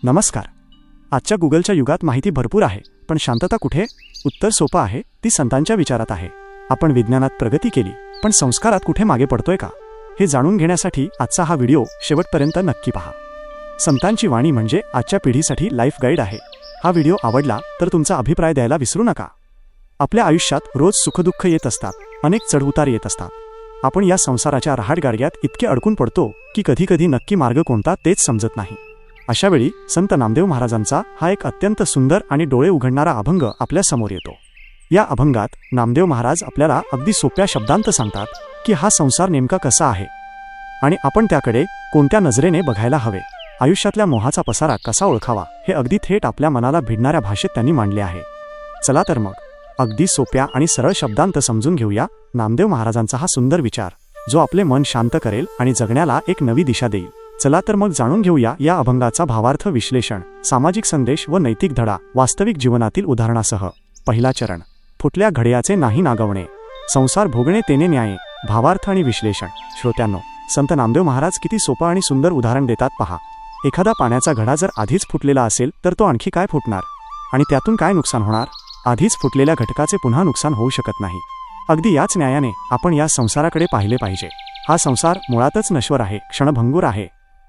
नमस्कार. आजच्या गुगलच्या युगात माहिती भरपूर आहे, पण शांतता कुठे? उत्तर सोपं आहे, ती संतांच्या विचारात आहे. आपण विज्ञानात प्रगती केली, पण संस्कारात कुठे मागे पडतोय का? हे जाणून घेण्यासाठी आजचा हा व्हिडिओ शेवटपर्यंत नक्की पहा. संतांची वाणी म्हणजे आजच्या पिढीसाठी लाईफ गाईड आहे. हा व्हिडिओ आवडला तर तुमचा अभिप्राय द्यायला विसरू नका. आपल्या आयुष्यात रोज सुखदुःख येत असतात, अनेक चढउतार येत असतात. आपण या संसाराच्या रहाटगाडग्यात इतके अडकून पडतो की कधी नक्की मार्ग कोणता तेच समजत नाही. अशावेळी संत नामदेव महाराजांचा हा एक अत्यंत सुंदर आणि डोळे उघडणारा अभंग आपल्या समोर येतो. या अभंगात नामदेव महाराज आपल्याला अगदी सोप्या शब्दांत सांगतात की हा संसार नेमका कसा आहे आणि आपण त्याकडे कोणत्या नजरेने बघायला हवे. आयुष्यातल्या मोहाचा पसारा कसा ओळखावा हे अगदी थेट आपल्या मनाला भिडणाऱ्या भाषेत त्यांनी मांडले आहे. चला तर मग अगदी सोप्या आणि सरळ शब्दांत समजून घेऊया नामदेव महाराजांचा हा सुंदर विचार, जो आपले मन शांत करेल आणि जगण्याला एक नवी दिशा देईल. चला तर मग जाणून घेऊया या अभंगाचा भावार्थ, विश्लेषण, सामाजिक संदेश व नैतिक धडा वास्तविक जीवनातील उदाहरणासह. पहिला चरण, फुटल्या घड्याचे नाही नागवणे, संसार भोगणे तेने न्याये. भावार्थ आणि विश्लेषण. श्रोत्यांनो, संत नामदेव महाराज किती सोपं आणि सुंदर उदाहरण देतात पहा. एखादा पाण्याचा घडा जर आधीच फुटलेला असेल तर तो आणखी काय फुटणार आणि त्यातून काय नुकसान होणार? आधीच फुटलेल्या घटकाचे पुन्हा नुकसान होऊ शकत नाही. अगदी याच न्यायाने आपण या संसाराकडे पाहिले पाहिजे. हा संसार मुळातच नश्वर आहे, क्षणभंगूर आहे.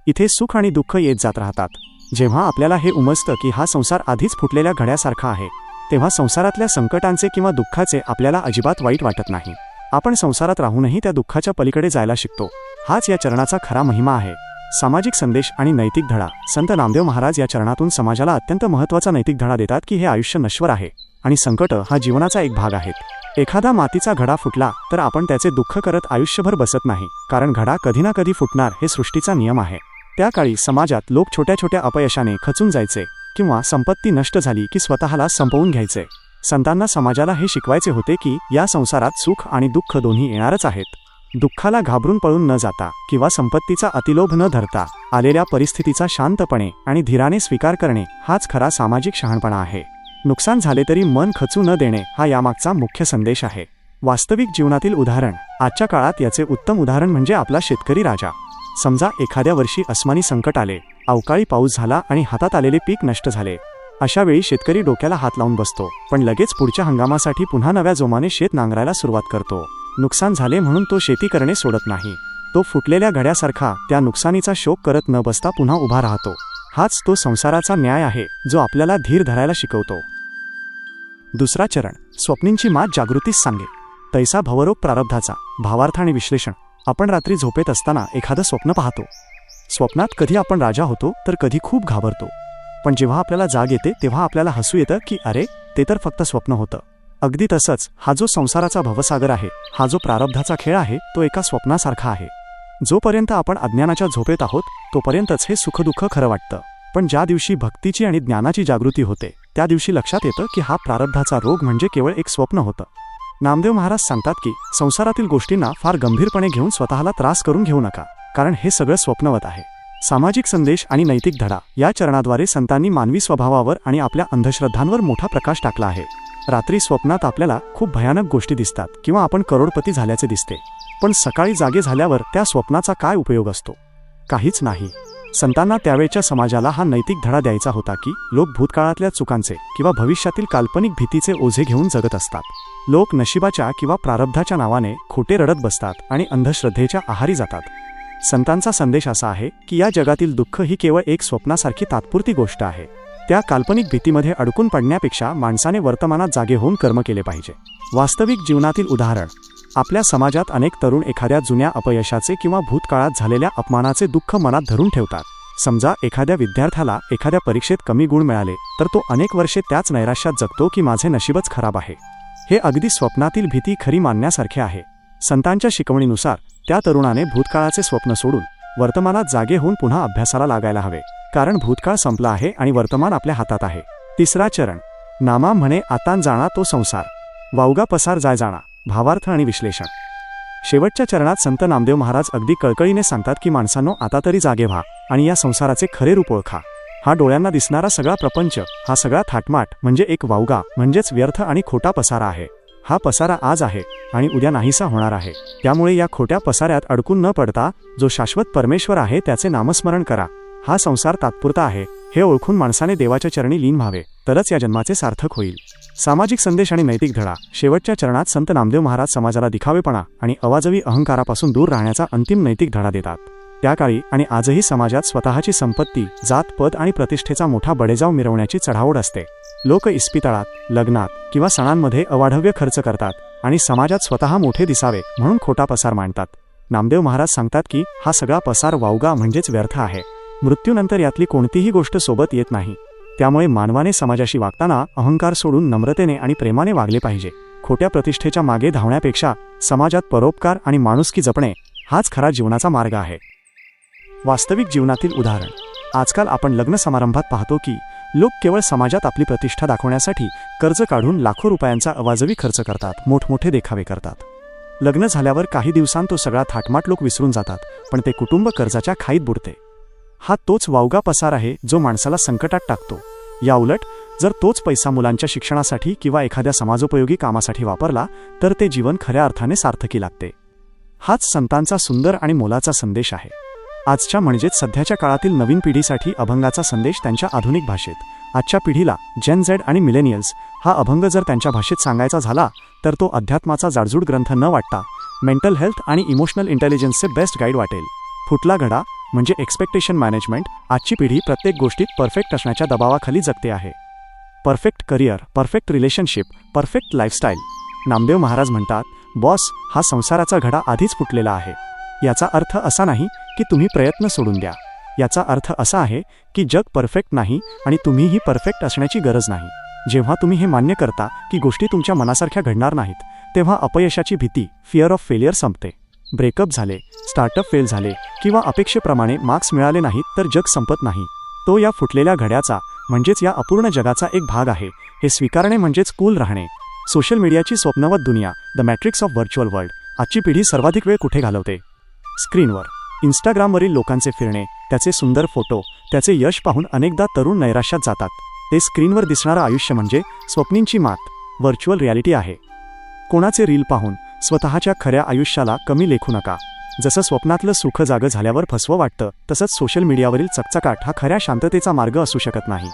इथे सुख आणि दुःख येत जात राहतात. जेव्हा आपल्याला हे उमजतं की हा संसार आधीच फुटलेल्या घड्यासारखा आहे, तेव्हा संसारातल्या संकटांचे किंवा दुःखाचे आपल्याला अजिबात वाईट वाटत नाही. आपण संसारात राहूनही त्या दुःखाच्या पलीकडे जायला शिकतो. हाच या चरणाचा खरा महिमा आहे. सामाजिक संदेश आणि नैतिक धडा. संत नामदेव महाराज या चरणातून समाजाला अत्यंत महत्त्वाचा नैतिक धडा देतात की हे आयुष्य नश्वर आहे आणि संकट हा जीवनाचा एक भाग आहेत. एखादा मातीचा घडा फुटला तर आपण त्याचे दुःख करत आयुष्यभर बसत नाही, कारण घडा कधी ना कधी फुटणार हे सृष्टीचा नियम आहे. त्या काळी समाजात लोक छोट्या छोट्या अपयशाने खचून जायचे किंवा संपत्ती नष्ट झाली की स्वतःला संपवून घ्यायचे. संतांना समाजाला हे शिकवायचे होते की या संसारात सुख आणि दुःख दोन्ही येणारच आहेत. दुःखाला घाबरून पळून न जाता किंवा संपत्तीचा अतिलोभ न धरता आलेल्या परिस्थितीचा शांतपणे आणि धीराने स्वीकार करणे हाच खरा सामाजिक शहाणपणा आहे. नुकसान झाले तरी मन खचू न देणे हा यामागचा मुख्य संदेश आहे. वास्तविक जीवनातील उदाहरण. आजच्या काळात याचे उत्तम उदाहरण म्हणजे आपला शेतकरी राजा. समजा एखाद्या वर्षी अस्मानी संकट आले, अवकाळी पाऊस झाला आणि हातात आलेले पीक नष्ट झाले. अशा वेळी शेतकरी डोक्याला हात लावून बसतो, पण लगेच पुढच्या हंगामासाठी पुन्हा नव्या जोमाने शेत नांगरायला सुरुवात करतो. नुकसान झाले म्हणून तो शेती करणे सोडत नाही. तो फुटलेल्या घड्यासारखा त्या नुकसानीचा शोक करत न बसता पुन्हा उभा राहतो. हाच तो संसाराचा न्याय आहे, जो आपल्याला धीर धरायला शिकवतो. दुसरा चरण, स्वप्नींची मात जागृतीस सांगे, तैसा भवरोग प्रारब्धाचा. भावार्थ आणि विश्लेषण. आपण रात्री झोपेत असताना एखादं स्वप्न पाहतो. स्वप्नात कधी आपण राजा होतो तर कधी खूप घाबरतो. पण जेव्हा आपल्याला जाग येते तेव्हा आपल्याला हसू येतं की अरे, ते तर फक्त स्वप्न होतं. अगदी तसंच हा जो संसाराचा भवसागर आहे, हा जो प्रारब्धाचा खेळ आहे, तो एका स्वप्नासारखा आहे. जोपर्यंत आपण अज्ञानाच्या झोपेत आहोत तोपर्यंतच हे सुखदुःख खरं वाटतं. पण ज्या दिवशी भक्तीची आणि ज्ञानाची जागृती होते त्या दिवशी लक्षात येतं की हा प्रारब्धाचा रोग म्हणजे केवळ एक स्वप्न होतं. नामदेव महाराज सांगतात की संसारातील गोष्टींना फार गंभीरपणे घेऊन स्वतःला त्रास करून घेऊ नका, कारण हे सगळं स्वप्नवत आहे. सामाजिक संदेश आणि नैतिक धडा. या चरणाद्वारे संतांनी मानवी स्वभावावर आणि आपल्या अंधश्रद्धांवर मोठा प्रकाश टाकला आहे. रात्री स्वप्नात आपल्याला खूप भयानक गोष्टी दिसतात किंवा आपण करोडपती झाल्याचे दिसते, पण सकाळी जागे झाल्यावर त्या स्वप्नाचा काय उपयोग असतो? काहीच नाही. संतांना त्यावेळच्या समाजाला हा नैतिक धडा द्यायचा होता की लोक भूतकाळातल्या चुकांचे किंवा भविष्यातील काल्पनिक भीतीचे ओझे घेऊन जगत असतात. लोक नशिबाच्या किंवा प्रारब्धाच्या नावाने खोटे रडत बसतात आणि अंधश्रद्धेच्या आहारी जातात. संतांचा संदेश असा आहे की या जगातील दुःख ही केवळ एक स्वप्नासारखी तात्पुरती गोष्ट आहे. त्या काल्पनिक भीतीमध्ये अडकून पडण्यापेक्षा माणसाने वर्तमानात जागे होऊन कर्म केले पाहिजे. वास्तविक जीवनातील उदाहरण. आपल्या समाजात अनेक तरुण एखाद्या जुन्या अपयशाचे किंवा भूतकाळात झालेल्या अपमानाचे दुःख मनात धरून ठेवतात. समजा एखाद्या विद्यार्थ्याला एखाद्या परीक्षेत कमी गुण मिळाले तर तो अनेक वर्षे त्याच नैराश्यात जगतो की माझे नशीबच खराब आहे. हे अगदी स्वप्नातील भीती खरी मानण्यासारखे आहे. संतांच्या शिकवणीनुसार त्या तरुणाने भूतकाळाचे स्वप्न सोडून वर्तमानात जागे होऊन पुन्हा अभ्यासाला लागायला हवे, कारण भूतकाळ संपला आहे आणि वर्तमान आपल्या हातात आहे. तिसरा चरण, नामा म्हणे आता जाणा तो संसार, वावगा पसार जाय जाणा. भावार्थ आणि विश्लेषण. शेवटच्या चरणात संत नामदेव महाराज अगदी कळकळीने सांगतात की माणसांनो, आता तरी जागे व्हा आणि या संसाराचे खरे रूप ओळखा. हा डोळ्यांना दिसणारा सगळा प्रपंच, हा सगळा थाटमाट म्हणजे एक वावगा म्हणजेच व्यर्थ आणि खोटा पसारा आहे. हा पसारा आज आहे आणि उद्या नाहीसा होणार आहे. त्यामुळे या खोट्या पसाऱ्यात अडकून न पडता जो शाश्वत परमेश्वर आहे त्याचे नामस्मरण करा. हा संसार तात्पुरता आहे हे ओळखून माणसाने देवाच्या चरणी लीन व्हावे, तरच या जन्माचे सार्थक होईल. सामाजिक संदेश आणि नैतिक धडा. शेवटच्या चरणात संत नामदेव महाराज समाजाला दिखावेपणा आणि अवाजवी अहंकारापासून दूर राहण्याचा अंतिम नैतिक धडा देतात. त्या काळी आणि आजही समाजात स्वतःची संपत्ती, जात, पद आणि प्रतिष्ठेचा मोठा बडेजाव मिरवण्याची चढाओढ असते. लोक इस्पितळात, लग्नात किंवा सणांमध्ये अवाढव्य खर्च करतात आणि समाजात स्वतः मोठे दिसावे म्हणून खोटा पसार मांडतात. नामदेव महाराज सांगतात की हा सगळा पसार वावगा म्हणजेच व्यर्थ आहे. मृत्यूनंतर यातली कोणतीही गोष्ट सोबत येत नाही. त्यामुळे मानवाने समाजाशी वागताना अहंकार सोडून नम्रतेने आणि प्रेमाने वागले पाहिजे. खोट्या प्रतिष्ठेच्या मागे धावण्यापेक्षा समाजात परोपकार आणि माणुसकी जपणे हाच खरा जीवनाचा मार्ग आहे. वास्तविक जीवनातील उदाहरण. आजकाल आपण लग्न समारंभात पाहतो की लोक केवळ समाजात आपली प्रतिष्ठा दाखवण्यासाठी कर्ज काढून लाखो रुपयांचा अवाजवी खर्च करतात, मोठमोठे देखावे करतात. लग्न झाल्यावर काही दिवसांत तो सगळा थाटमाट लोक विसरून जातात, पण ते कुटुंब कर्जाच्या खाईत बुडते. हा तोच वावगा पसार आहे जो माणसाला संकटात टाकतो. याउलट जर तोच पैसा मुलांच्या शिक्षणासाठी किंवा एखाद्या समाजोपयोगी कामासाठी वापरला तर ते जीवन खऱ्या अर्थाने सार्थकी लागते. हाच संतांचा सुंदर आणि मोलाचा संदेश आहे. आजच्या म्हणजेच सध्याच्या काळातील नवीन पिढीसाठी अभंगाचा संदेश त्यांच्या आधुनिक भाषेत. आजच्या पिढीला जेन झेड आणि मिलेनियल्स हा अभंग जर त्यांच्या भाषेत सांगायचा झाला तर तो अध्यात्माचा जाडजूड ग्रंथ न वाटता मेंटल हेल्थ आणि इमोशनल इंटेलिजन्सचे बेस्ट गाईड वाटेल. फुटला घडा म्हणजे एक्सपेक्टेशन मॅनेजमेंट. आजची पिढी प्रत्येक गोष्टीत परफेक्ट असण्याच्या दबावाखाली जगते आहे. Perfect career, perfect relationship, perfect lifestyle. Namdev Maharaj म्हणतात, बॉस, हा संसाराचा घडा आधीच फुटलेला आहे. याचा अर्थ असा नाही की तुम्ही प्रयत्न सोडून द्या. याचा अर्थ असा आहे की जग परफेक्ट नाही आणि तुम्हीही परफेक्ट असण्याची गरज नाही. जेव्हा तुम्ही हे मान्य करता की गोष्टी तुमच्या मनासारख्या घडणार नाहीत, तेव्हा अपयशाची भीती, फिअर ऑफ फेलियर संपते. ब्रेकअप झाले, स्टार्टअप फेल झाले किंवा अपेक्षेप्रमाणे मार्क्स मिळाले नाहीत तर जग संपत नाही. तो या फुटलेल्या घड्याचा म्हणजेच या अपूर्ण जगाचा एक भाग आहे. हे स्वीकारणे म्हणजेच कूल राहणे. सोशल मीडियाची स्वप्नवत दुनिया, the matrix of virtual world. आजची पिढी सर्वाधिक वेळ कुठे घालवते? स्क्रीनवर. इंस्टाग्रामवरील लोकांचे फिरणे, त्याचे सुंदर फोटो, त्याचे यश पाहून अनेकदा तरुण नैराश्यात जातात. ते स्क्रीनवर दिसणारं आयुष्य म्हणजे स्वप्नींची मात, व्हर्च्युअल रियालिटी आहे. कोणाचे रील पाहून स्वतःच्या खऱ्या आयुष्याला कमी लेखू नका. जसं स्वप्नातलं सुख जागं झाल्यावर फसवं वाटतं, तसंच सोशल मीडियावरील चकचकाट हा खऱ्या शांततेचा मार्ग असू शकत नाही.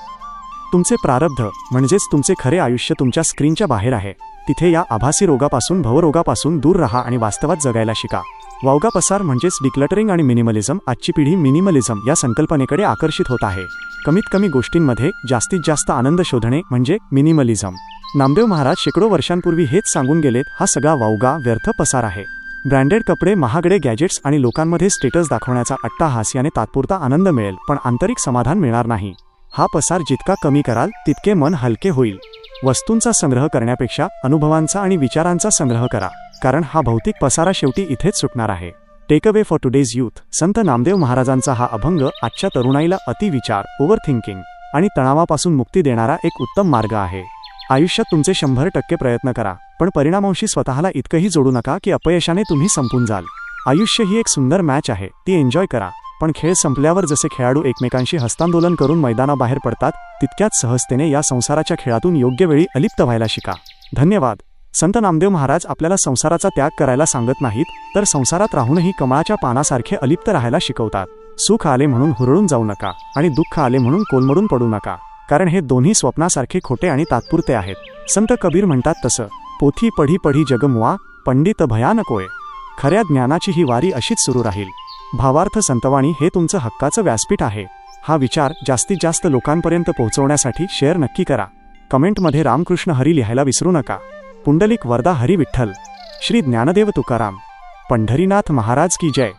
तुमचे प्रारब्ध म्हणजेच तुमचे खरे आयुष्य तुमच्या स्क्रीनच्या बाहेर आहे. तिथे या आभासी रोगापासून, भवरोगापासून दूर राहा आणि वास्तवात जगायला शिका. वावगा पसार म्हणजेच डिक्लटरिंग आणि मिनिमलिझम. आजची पिढी मिनिमलिझम या संकल्पनेकडे आकर्षित होत आहे. कमीत कमी गोष्टींमध्ये जास्तीत जास्त आनंद शोधणे म्हणजे मिनिमलिझम. नामदेव महाराज शेकडो वर्षांपूर्वी हेच सांगून गेलेत, हा सगळा वावगा व्यर्थ पसार आहे. ब्रँडेड कपडे, महागडे गॅजेट्स आणि लोकांमध्ये स्टेटस दाखवण्याचा अट्टाहास याने तात्पुरता आनंद मिळेल, पण आंतरिक समाधान मिळणार नाही. हा पसार जितका कमी कराल तितके मन हलके होईल. वस्तूंचा संग्रह करण्यापेक्षा अनुभवांचा आणि विचारांचा संग्रह करा, कारण हा भौतिक पसारा शेवटी इथेच सुटणार आहे. Take away for today's youth. Sant Namdev महाराजांचा हा अभंग आजच्या तरुणाईला अतिविचार, ओव्हर थिंकिंग आणि तणावापासून मुक्ती देणारा एक उत्तम मार्ग आहे. आयुष्यात तुमचे 100% प्रयत्न करा, पण परिणामांशी स्वतःला इतकंही जोडू नका की अपयशाने तुम्ही संपून जाल. आयुष्य ही एक सुंदर मॅच आहे, ती एन्जॉय करा. पण खेळ संपल्यावर जसे खेळाडू एकमेकांशी हस्तांदोलन करून मैदानाबाहेर पडतात, तितक्याच सहजतेने या संसाराच्या खेळातून योग्य वेळी अलिप्त व्हायला शिका. धन्यवाद. संत नामदेव महाराज आपल्याला संसाराचा त्याग करायला सांगत नाहीत, तर संसारात राहूनही कमळाच्या पानासारखे अलिप्त राहायला शिकवतात. सुख आले म्हणून हुरळून जाऊ नका आणि दुःख आले म्हणून कोलमडून पडू नका, कारण हे दोन्ही स्वप्नासारखे खोटे आणि तात्पुरते आहेत. संत कबीर म्हणतात तसं, पोथी पढी पढी जगमुआ, पंडित भयानकोय. खऱ्या ज्ञानाची ही वारी अशीच सुरू राहील. भावार्थ संतवाणी हे तुमचं हक्काचं व्यासपीठ आहे. हा विचार जास्तीत जास्त लोकांपर्यंत पोहोचवण्यासाठी शेअर नक्की करा. कमेंटमध्ये रामकृष्ण हरी लिहायला विसरू नका. पुंडलिक वरदा हरी विठ्ठल. श्री ज्ञानदेव तुकाराम. पंढरीनाथ महाराज की जय.